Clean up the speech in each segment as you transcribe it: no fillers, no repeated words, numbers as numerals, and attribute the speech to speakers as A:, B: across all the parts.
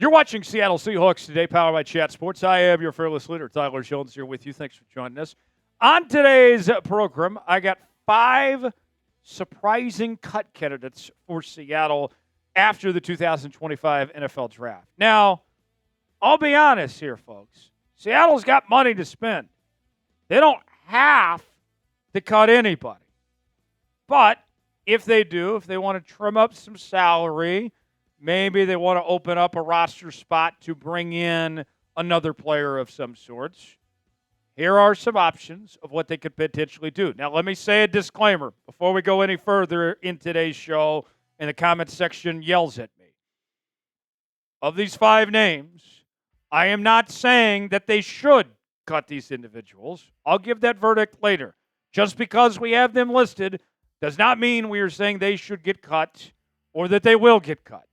A: You're watching Seattle Seahawks Today, powered by Chat Sports. I am your fearless leader, Tyler Jones, here with you. Thanks for joining us. On today's program, I got 5 surprising cut candidates for Seattle after the 2025 NFL Draft. Now, I'll be honest here, folks. Seattle's got money to spend. They don't have to cut anybody. But if they do, if they want to trim up some salary, maybe they want to open up a roster spot to bring in another player of some sorts. Here are some options of what they could potentially do. Now, let me say a disclaimer before we go any further in today's show and the comment section yells at me. Of these 5 names, I am not saying that they should cut these individuals. I'll give that verdict later. Just because we have them listed does not mean we are saying they should get cut or that they will get cut.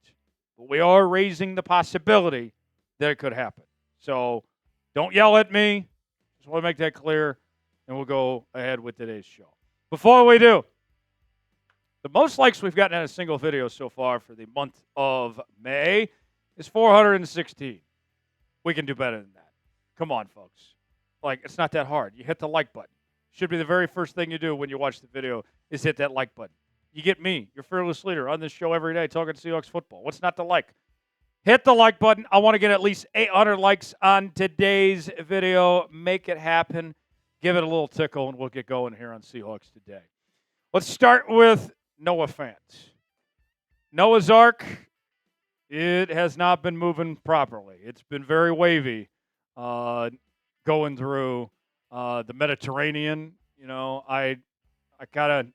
A: But we are raising the possibility that it could happen. So don't yell at me. Just want to make that clear, and we'll go ahead with today's show. Before we do, the most likes we've gotten on a single video so far for the month of May is 416. We can do better than that. Come on, folks. It's not that hard. You hit the like button. Should be the very first thing you do when you watch the video is hit that like button. You get me, your fearless leader, on this show every day talking Seahawks football. What's not to like? Hit the like button. I want to get at least 800 likes on today's video. Make it happen. Give it a little tickle, and we'll get going here on Seahawks Today. Let's start with Noah Fant. Noah's Ark, it has not been moving properly. It's been very wavy going through the Mediterranean. I kind of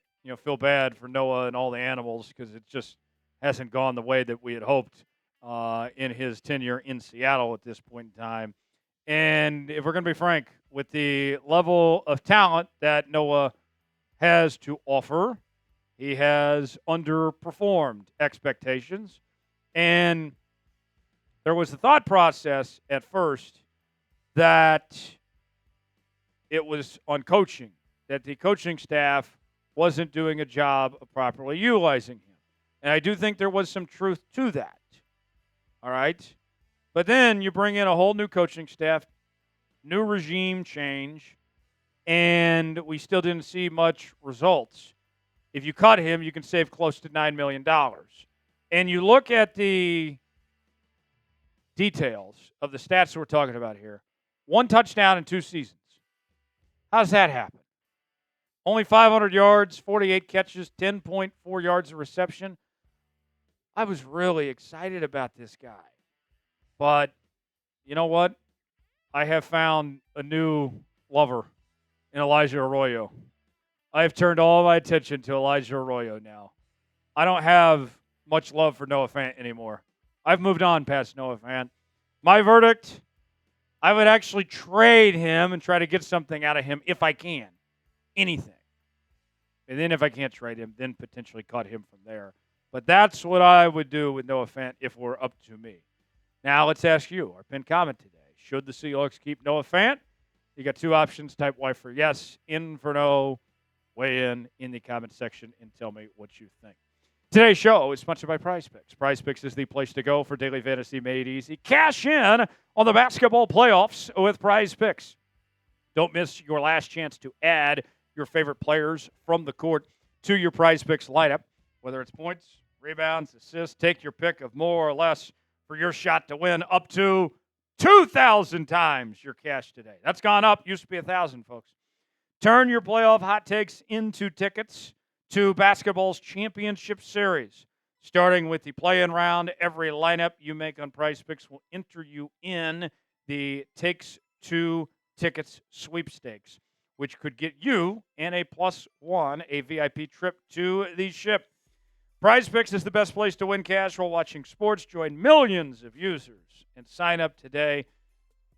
A: feel bad for Noah and all the animals because it just hasn't gone the way that we had hoped in his tenure in Seattle at this point in time. And if we're going to be frank, with the level of talent that Noah has to offer, he has underperformed expectations. And there was a thought process at first that it was on coaching, that the coaching staff wasn't doing a job of properly utilizing him. And I do think there was some truth to that. All right? But then you bring in a whole new coaching staff, new regime change, and we still didn't see much results. If you cut him, you can save close to $9 million. And you look at the details of the stats we're talking about here. 1 touchdown in 2 seasons. How does that happen? Only 500 yards, 48 catches, 10.4 yards of reception. I was really excited about this guy. But you know what? I have found a new lover in Elijah Arroyo. I have turned all my attention to Elijah Arroyo now. I don't have much love for Noah Fant anymore. I've moved on past Noah Fant. My verdict, I would actually trade him and try to get something out of him if I can. Anything. And then if I can't trade him, then potentially cut him from there. But that's what I would do with Noah Fant if it were up to me. Now let's ask you, our pinned comment today. Should the Seahawks keep Noah Fant? You got 2 options. Type Y for yes, in for no. Weigh in the comment section and tell me what you think. Today's show is sponsored by Prize Picks. Prize Picks is the place to go for daily fantasy made easy. Cash in on the basketball playoffs with Prize Picks. Don't miss your last chance to add your favorite players from the court to your Prize Picks lineup. Whether it's points, rebounds, assists, take your pick of more or less for your shot to win up to 2,000 times your cash today. That's gone up. Used to be 1,000, folks. Turn your playoff hot takes into tickets to basketball's championship series. Starting with the play-in round, every lineup you make on Prize Picks will enter you in the Takes 2 Tickets sweepstakes, which could get you and a +1, a VIP trip to the ship. Prize Picks is the best place to win cash while watching sports. Join millions of users and sign up today.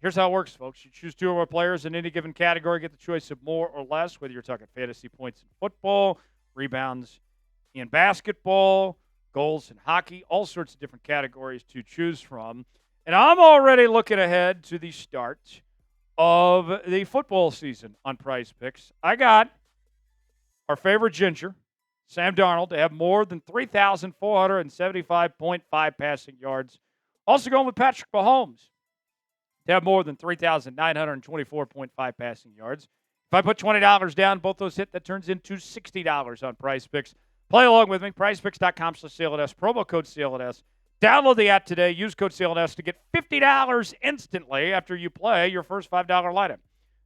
A: Here's how it works, folks. You choose 2 or more players in any given category. Get the choice of more or less, whether you're talking fantasy points in football, rebounds in basketball, goals in hockey, all sorts of different categories to choose from. And I'm already looking ahead to the start of the football season on Prize Picks. I got our favorite ginger, Sam Darnold, to have more than 3,475.5 passing yards Also going with Patrick Mahomes to have more than 3,924.5 passing yards. If I put $20 down, both those hit, that turns into $60 on Prize Picks. Play along with me, prizepicks.com/CLNS, promo code CLNS. Download the app today. Use code CLNS to get $50 instantly after you play your first $5 lineup.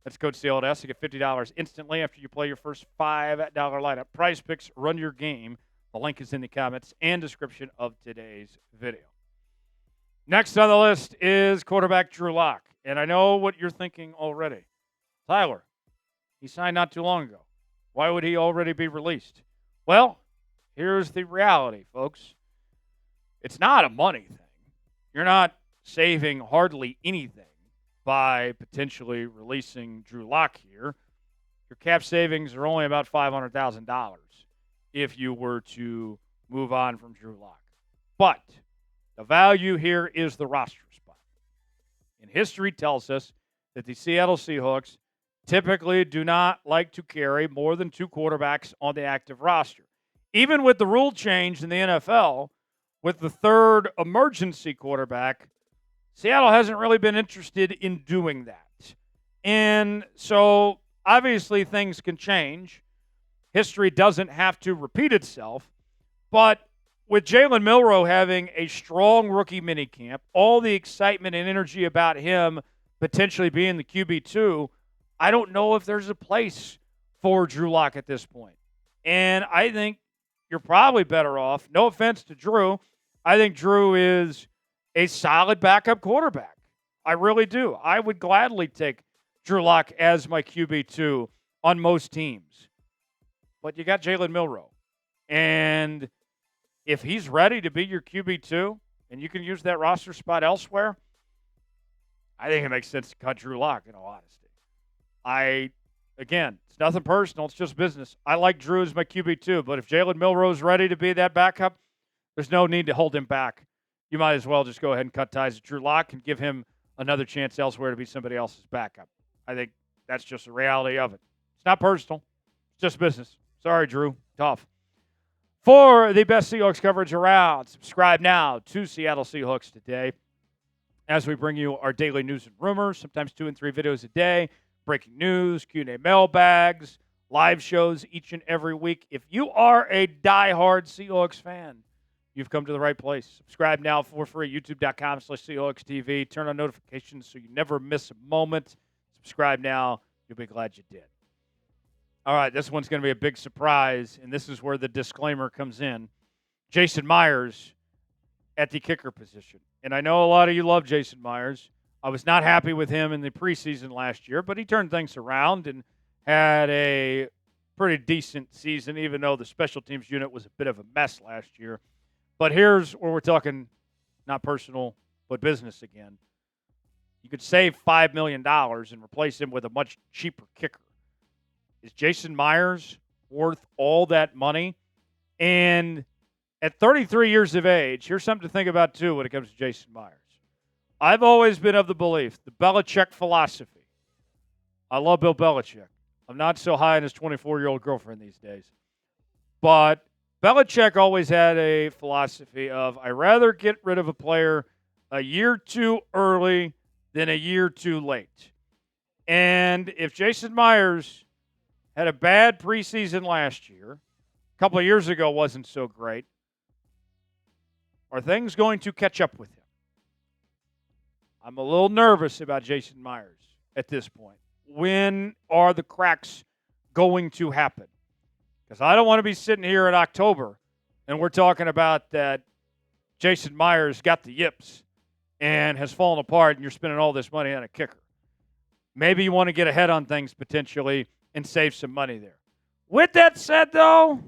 A: That's code CLNS to get $50 instantly after you play your first $5 lineup. Prize Picks, run your game. The link is in the comments and description of today's video. Next on the list is quarterback Drew Lock. And I know what you're thinking already. Tyler, he signed not too long ago. Why would he already be released? Well, here's the reality, folks. It's not a money thing. You're not saving hardly anything by potentially releasing Drew Lock here. Your cap savings are only about $500,000 if you were to move on from Drew Lock. But the value here is the roster spot. And history tells us that the Seattle Seahawks typically do not like to carry more than 2 quarterbacks on the active roster. Even with the rule change in the NFL, with the third emergency quarterback, Seattle hasn't really been interested in doing that. And so, obviously, things can change. History doesn't have to repeat itself. But with Jalen Milroe having a strong rookie minicamp, all the excitement and energy about him potentially being the QB2, I don't know if there's a place for Drew Lock at this point. And I think you're probably better off. No offense to Drew. I think Drew is a solid backup quarterback. I really do. I would gladly take Drew Lock as my QB2 on most teams. But you got Jalen Milroe. And if he's ready to be your QB2 and you can use that roster spot elsewhere, I think it makes sense to cut Drew Lock, in all honesty. Again, it's nothing personal. It's just business. I like Drew as my QB2, but if Jalen Milroe's ready to be that backup, there's no need to hold him back. You might as well just go ahead and cut ties with Drew Lock and give him another chance elsewhere to be somebody else's backup. I think that's just the reality of it. It's not personal. It's just business. Sorry, Drew. Tough. For the best Seahawks coverage around, subscribe now to Seattle Seahawks Today as we bring you our daily news and rumors, sometimes 2 and 3 videos a day, breaking news, Q&A mailbags, live shows each and every week. If you are a diehard Seahawks fan, you've come to the right place. Subscribe now for free, youtube.com/Seahawks TV. Turn on notifications so you never miss a moment. Subscribe now. You'll be glad you did. All right, this one's going to be a big surprise, and this is where the disclaimer comes in. Jason Myers at the kicker position. And I know a lot of you love Jason Myers. I was not happy with him in the preseason last year, but he turned things around and had a pretty decent season, even though the special teams unit was a bit of a mess last year. But here's where we're talking not personal, but business again. You could save $5 million and replace him with a much cheaper kicker. Is Jason Myers worth all that money? And at 33 years of age, here's something to think about, too, when it comes to Jason Myers. I've always been of the belief, the Belichick philosophy. I love Bill Belichick. I'm not so high on his 24-year-old girlfriend these days. But Belichick always had a philosophy of, I'd rather get rid of a player a year too early than a year too late. And if Jason Myers had a bad preseason last year, a couple of years ago wasn't so great, are things going to catch up with him? I'm a little nervous about Jason Myers at this point. When are the cracks going to happen? Because I don't want to be sitting here in October and we're talking about that Jason Myers got the yips and has fallen apart and you're spending all this money on a kicker. Maybe you want to get ahead on things potentially and save some money there. With that said, though,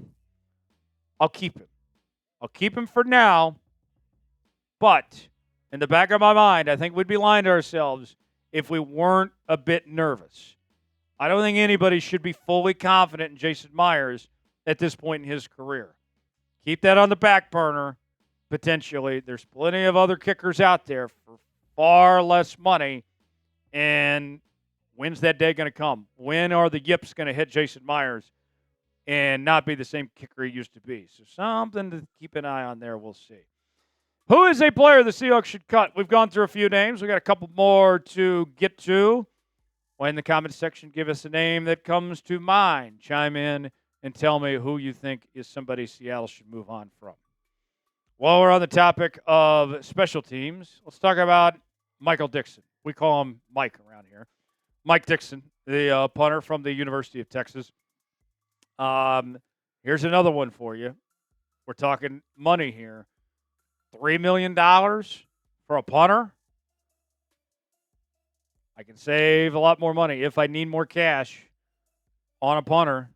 A: I'll keep him. I'll keep him for now. But in the back of my mind, I think we'd be lying to ourselves if we weren't a bit nervous. I don't think anybody should be fully confident in Jason Myers at this point in his career. Keep that on the back burner, potentially. There's plenty of other kickers out there for far less money. And when's that day going to come? When are the yips going to hit Jason Myers and not be the same kicker he used to be? So something to keep an eye on there. We'll see. Who is a player the Seahawks should cut? We've gone through a few names. We've got a couple more to get to. In the comments section, give us a name that comes to mind. Chime in and tell me who you think is somebody Seattle should move on from. While we're on the topic of special teams, let's talk about Michael Dixon. We call him Mike around here. Mike Dixon, the punter from the University of Texas. Here's another one for you. We're talking money here. $3 million for a punter. I can save a lot more money if I need more cash on a punter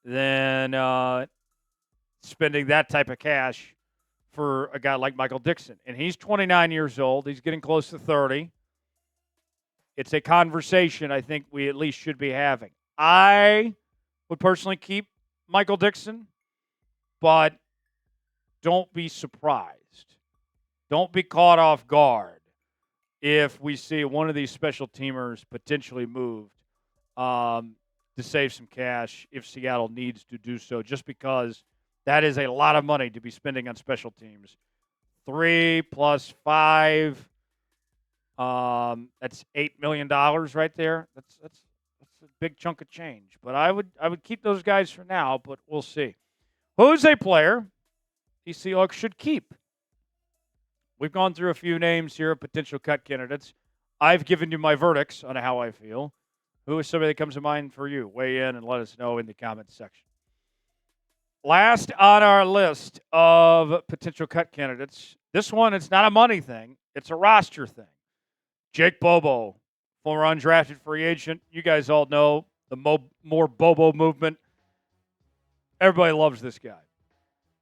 A: than spending that type of cash for a guy like Michael Dixon. And he's 29 years old. He's getting close to 30. It's a conversation I think we at least should be having. I would personally keep Michael Dixon, but don't be surprised. Don't be caught off guard if we see one of these special teamers potentially moved to save some cash if Seattle needs to do so, just because that is a lot of money to be spending on special teams. 3 plus 5, that's $8 million right there. That's a big chunk of change. But I would keep those guys for now, but we'll see. Who's a player the Seahawks should keep? We've gone through a few names here of potential cut candidates. I've given you my verdicts on how I feel. Who is somebody that comes to mind for you? Weigh in and let us know in the comments section. Last on our list of potential cut candidates, this one, it's not a money thing. It's a roster thing. Jake Bobo, former undrafted free agent. You guys all know the more Bobo movement. Everybody loves this guy.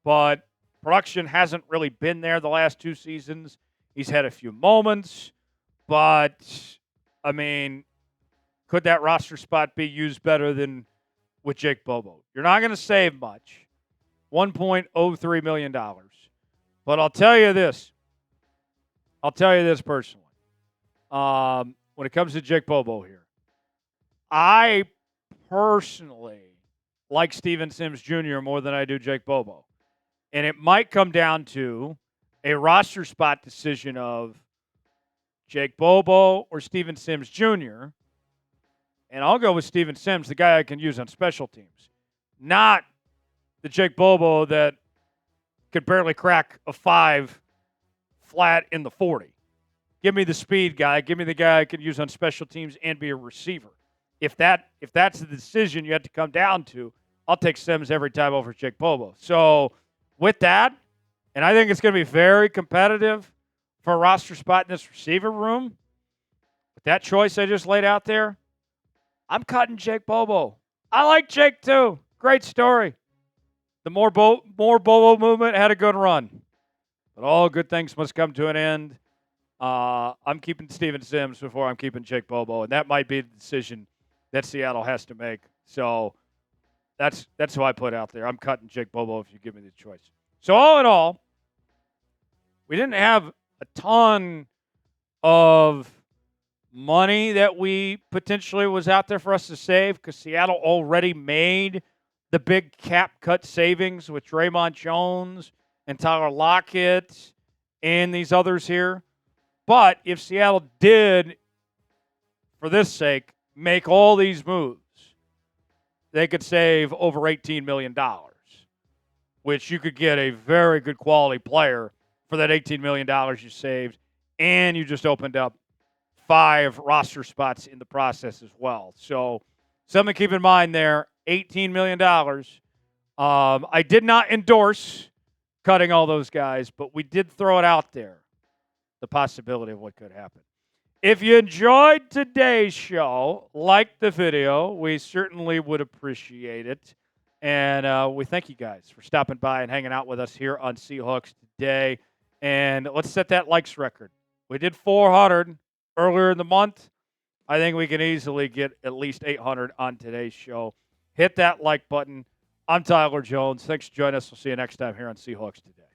A: But production hasn't really been there the last 2 seasons. He's had a few moments. But, I mean, could that roster spot be used better than with Jake Bobo? You're not going to save much. $1.03 million. But I'll tell you this. I'll tell you this personally. When it comes to Jake Bobo here, I personally like Steven Sims Jr. more than I do Jake Bobo. And it might come down to a roster spot decision of Jake Bobo or Steven Sims Jr. And I'll go with Steven Sims, the guy I can use on special teams. Not the Jake Bobo that could barely crack a 5 flat in the 40. Give me the speed guy. Give me the guy I can use on special teams and be a receiver. If that's the decision you have to come down to, I'll take Sims every time over Jake Bobo. So with that, and I think it's going to be very competitive for a roster spot in this receiver room, with that choice I just laid out there, I'm cutting Jake Bobo. I like Jake too. Great story. The more Bobo movement had a good run. But all good things must come to an end. I'm keeping Steven Sims before I'm keeping Jake Bobo, and that might be the decision that Seattle has to make. So that's who I put out there. I'm cutting Jake Bobo if you give me the choice. So all in all, we didn't have a ton of money that we potentially was out there for us to save because Seattle already made the big cap cut savings with Draymond Jones and Tyler Lockett and these others here. But if Seattle did, for this sake, make all these moves, they could save over $18 million, which you could get a very good quality player for that $18 million you saved, and you just opened up 5 roster spots in the process as well. So something to keep in mind there, $18 million. I did not endorse cutting all those guys, but we did throw it out there, the possibility of what could happen. If you enjoyed today's show, like the video, we certainly would appreciate it. And we thank you guys for stopping by and hanging out with us here on Seahawks Today. And let's set that likes record. We did 400 earlier in the month. I think we can easily get at least 800 on today's show. Hit that like button. I'm Tyler Jones. Thanks for joining us. We'll see you next time here on Seahawks Today.